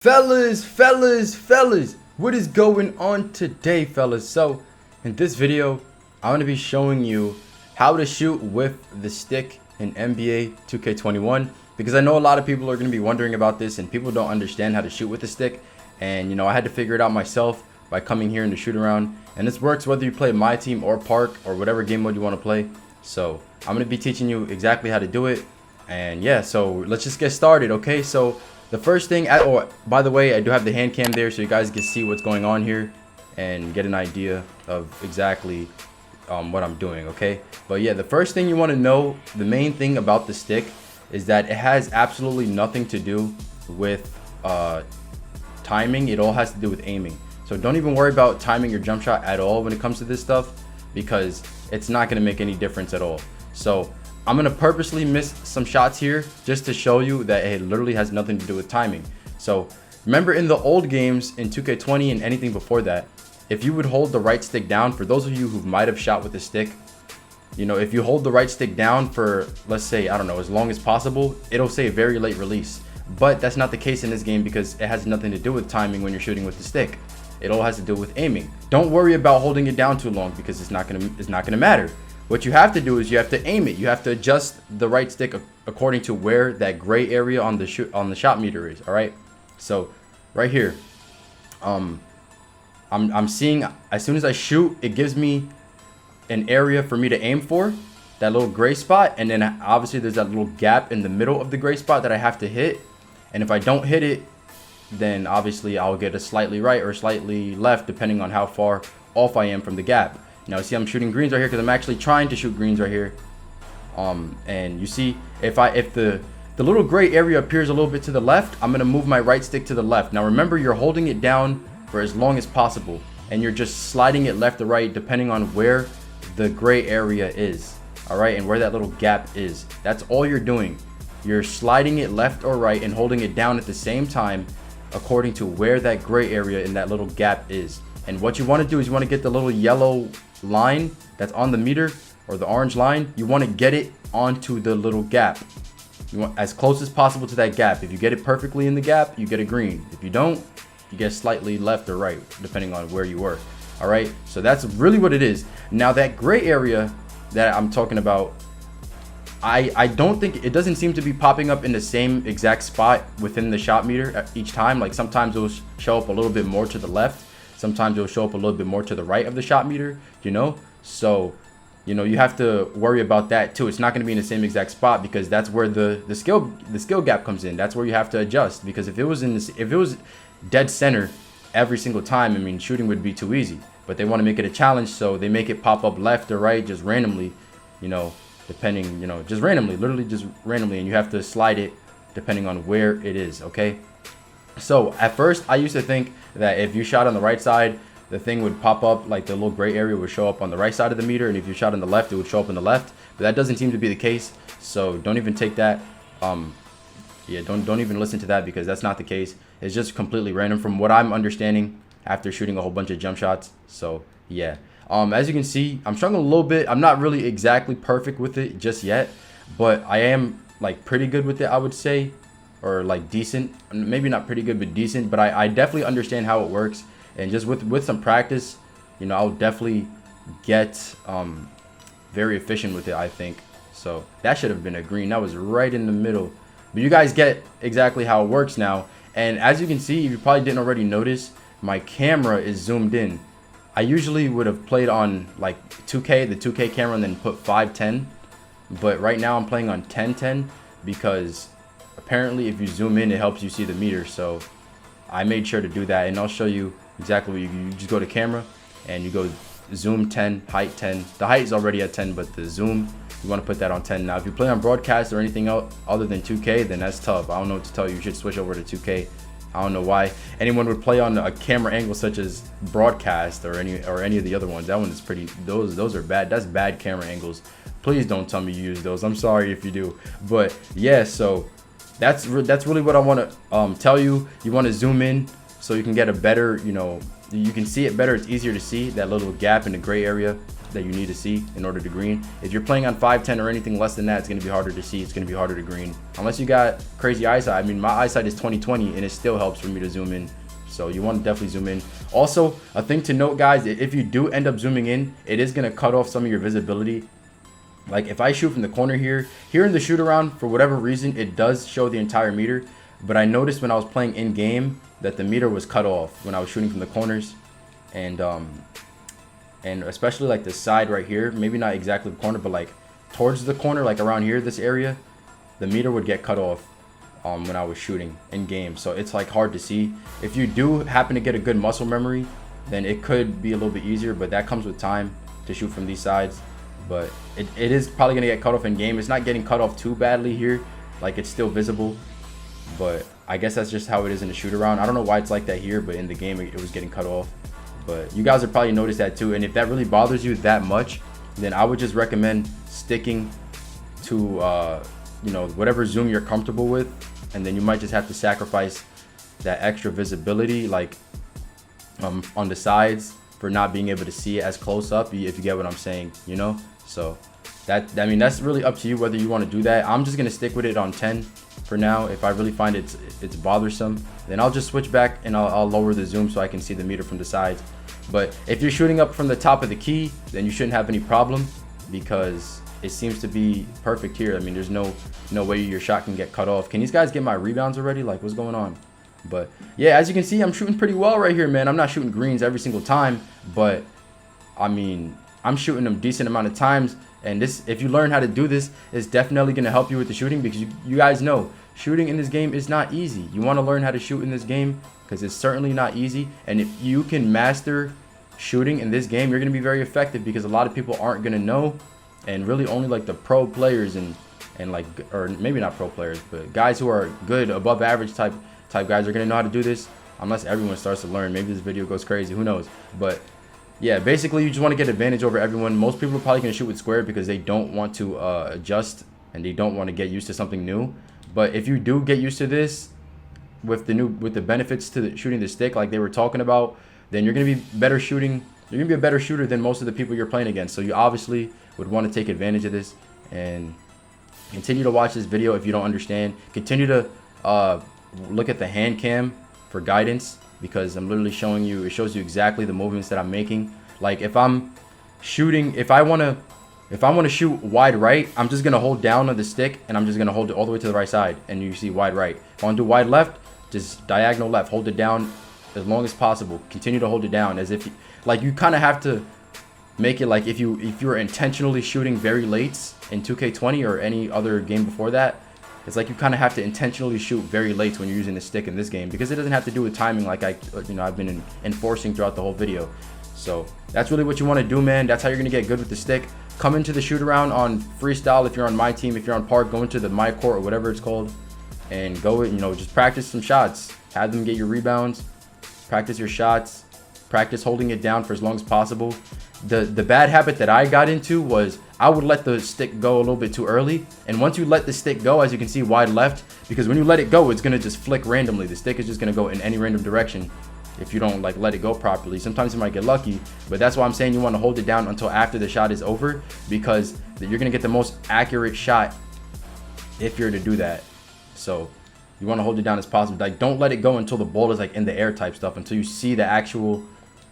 Fellas, what is going on today, fellas? So in this video I'm going to be showing you how to shoot with the stick in NBA 2K21, because I know a lot of people are going to be wondering about this and people don't understand how to shoot with the stick. And I had to figure it out myself by coming here in the shoot around, and this works whether you play my team or park or whatever game mode you want to play. So I'm going to be teaching you exactly how to do it. And yeah, so let's just get started. Okay, so the first thing, by the way, I do have the hand cam there so you guys can see what's going on here and get an idea of exactly what I'm doing, okay? But yeah, the first thing you want to know, the main thing about the stick, is that it has absolutely nothing to do with timing. It all has to do with aiming. So don't even worry about timing your jump shot at all when it comes to this stuff, because it's not going to make any difference at all. So I'm going to purposely miss some shots here just to show you that it literally has nothing to do with timing. So remember, in the old games in 2K20 and anything before that, if you would hold the right stick down, for those of you who might have shot with the stick, if you hold the right stick down for, let's say, I don't know, as long as possible, it'll say very late release. But that's not the case in this game, because it has nothing to do with timing when you're shooting with the stick. It all has to do with aiming. Don't worry about holding it down too long, because it's not gonna matter. What you have to do is you have to aim it. You have to adjust the right stick according to where that gray area on the shot meter is. All right. So right here, I'm seeing, as soon as I shoot, it gives me an area for me to aim for, that little gray spot, and then obviously there's that little gap in the middle of the gray spot that I have to hit. And if I don't hit it, then obviously I'll get a slightly right or slightly left, depending on how far off I am from the gap. Now see, I'm shooting greens right here because I'm actually trying to shoot greens right here. And you see, if the little gray area appears a little bit to the left, I'm gonna move my right stick to the left. Now remember, you're holding it down for as long as possible, and you're just sliding it left or right depending on where the gray area is. All right, and where that little gap is. That's all you're doing. You're sliding it left or right and holding it down at the same time according to where that gray area in that little gap is. And what you want to do is you want to get the little yellow line that's on the meter, or the orange line. You want to get it onto the little gap. You want as close as possible to that gap. If you get it perfectly in the gap, you get a green. If you don't, you get slightly left or right, depending on where you were. All right, so that's really what it is. Now that gray area that I'm talking about, I don't think, it doesn't seem to be popping up in the same exact spot within the shot meter each time. Like sometimes it will show up a little bit more to the left, sometimes it'll show up a little bit more to the right of the shot meter, so you have to worry about that too. It's not going to be in the same exact spot, because that's where the skill gap comes in. That's where you have to adjust, because if it was dead center every single time, I mean, shooting would be too easy. But they want to make it a challenge, so they make it pop up left or right just randomly, depending, just randomly, literally just randomly, and you have to slide it depending on where it is. Okay, so at first I used to think that if you shot on the right side, the thing would pop up, like the little gray area would show up on the right side of the meter, and if you shot on the left, it would show up on the left. But that doesn't seem to be the case, so don't even take that. Yeah, don't even listen to that, because that's not the case. It's just completely random from what I'm understanding after shooting a whole bunch of jump shots. So yeah, as you can see, I'm struggling a little bit. I'm not really exactly perfect with it just yet, but I am like pretty good with it, I would say, or like decent. Maybe not pretty good, but decent. But I definitely understand how it works, and just with some practice, I'll definitely get very efficient with it, I think. So that should have been a green. That was right in the middle. But you guys get exactly how it works now. And as you can see, if you probably didn't already notice, my camera is zoomed in. I usually would have played on like 2K, the 2K camera, and then put 510. But right now I'm playing on 1010, because apparently if you zoom in, it helps you see the meter. So I made sure to do that, and I'll show you exactly what you just go to camera and you go zoom 10, height 10. The height is already at 10, but the zoom, you want to put that on 10. Now if you play on broadcast or anything else other than 2K, then that's tough. I don't know what to tell you. You should switch over to 2K. I don't know why anyone would play on a camera angle such as broadcast or any of the other ones. That one is pretty, those are bad. That's bad camera angles. Please don't tell me you use those. I'm sorry if you do. But yeah, so that's really what I want to tell you. You want to zoom in so you can get a better, you can see it better. It's easier to see that little gap in the gray area. that you need to see in order to green. If you're playing on 510 or anything less than that, it's going to be harder to see. It's going to be harder to green unless you got crazy eyesight. I mean, my eyesight is 20/20 and it still helps for me to zoom in. So you want to definitely zoom in. Also, a thing to note, guys, if you do end up zooming in, it is going to cut off some of your visibility. Like if I shoot from the corner here in the shoot around, for whatever reason, it does show the entire meter. But I noticed when I was playing in game that the meter was cut off when I was shooting from the corners. And especially like the side right here, maybe not exactly the corner, but like towards the corner, like around here, this area, the meter would get cut off when I was shooting in game. So it's like hard to see. If you do happen to get a good muscle memory, then it could be a little bit easier, but that comes with time to shoot from these sides. But it is probably gonna get cut off in game. It's not getting cut off too badly here, like it's still visible, but I guess that's just how it is in the shoot around. I don't know why it's like that here, but in the game it was getting cut off. But you guys have probably noticed that too, and if that really bothers you that much, then I would just recommend sticking to you know, whatever zoom you're comfortable with, and then you might just have to sacrifice that extra visibility, like on the sides, for not being able to see it as close up, if you get what I'm saying, you know. So I mean, that's really up to you whether you want to do that. I'm just gonna stick with it on 10 for now. If I really find it's bothersome, then I'll just switch back and I'll lower the zoom so I can see the meter from the sides. But if you're shooting up from the top of the key, then you shouldn't have any problem, because it seems to be perfect here. I mean, there's no way your shot can get cut off. Can these guys get my rebounds already? Like, what's going on? But yeah, as you can see, I'm shooting pretty well right here, man. I'm not shooting greens every single time, but I mean, I'm shooting them decent amount of times. And this, if you learn how to do this, it's definitely going to help you with the shooting, because you guys know shooting in this game is not easy. You want to learn how to shoot in this game, because it's certainly not easy. And if you can master shooting in this game, you're going to be very effective, because a lot of people aren't going to know, and really only like the pro players and like, or maybe not pro players, but guys who are good, above average type guys are going to know how to do this, unless everyone starts to learn. Maybe this video goes crazy, who knows. But yeah, basically you just want to get advantage over everyone. Most people are probably going to shoot with square because they don't want to adjust, and they don't want to get used to something new. But if you do get used to this with the benefits to shooting the stick, like they were talking about, then you're going to be better shooting. You're going to be a better shooter than most of the people you're playing against. So you obviously would want to take advantage of this and continue to watch this video. If you don't understand, continue to look at the hand cam for guidance, because I'm literally showing you, it shows you exactly the movements that I'm making. Like if I'm shooting, if I want to shoot wide right, I'm just going to hold down on the stick and I'm just going to hold it all the way to the right side, and you see wide right. If I want to do wide left, just diagonal left, hold it down as long as possible. Continue to hold it down, as if like you kind of have to make it like if you're intentionally shooting very late in 2K20 or any other game before that, it's like you kind of have to intentionally shoot very late when you're using the stick in this game, because it doesn't have to do with timing like I've been enforcing throughout the whole video. So that's really what you want to do, man. That's how you're gonna get good with the stick. Come into the shoot around on freestyle if you're on my team. If you're on park, go into the my court or whatever it's called, and go, you know, just practice some shots. Have them get your rebounds. Practice your shots. Practice holding it down for as long as possible. The bad habit that I got into was I would let the stick go a little bit too early. And once you let the stick go, as you can see, wide left, because when you let it go, it's going to just flick randomly. The stick is just going to go in any random direction if you don't like let it go properly. Sometimes you might get lucky, but that's why I'm saying you want to hold it down until after the shot is over, because you're going to get the most accurate shot if you're to do that. So you want to hold it down as possible. Like, don't let it go until the ball is like in the air type stuff, until you see the actual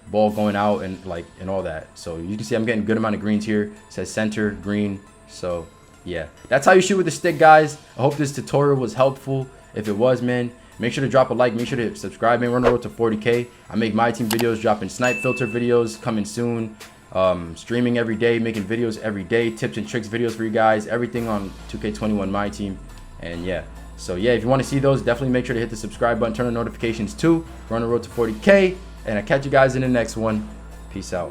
ball going out and like and all that. So you can see I'm getting a good amount of greens here. It says center green. So yeah, that's how you shoot with the stick, guys. I hope this tutorial was helpful. If it was, man, make sure to drop a like, make sure to subscribe, man. We're on the road to 40K. I make my team videos, dropping snipe filter videos coming soon, streaming every day, making videos every day, tips and tricks videos for you guys, everything on 2K21 my team. And yeah, so yeah, if you want to see those, definitely make sure to hit the subscribe button, turn on notifications too. We're on the road to 40K. And I'll catch you guys in the next one. Peace out.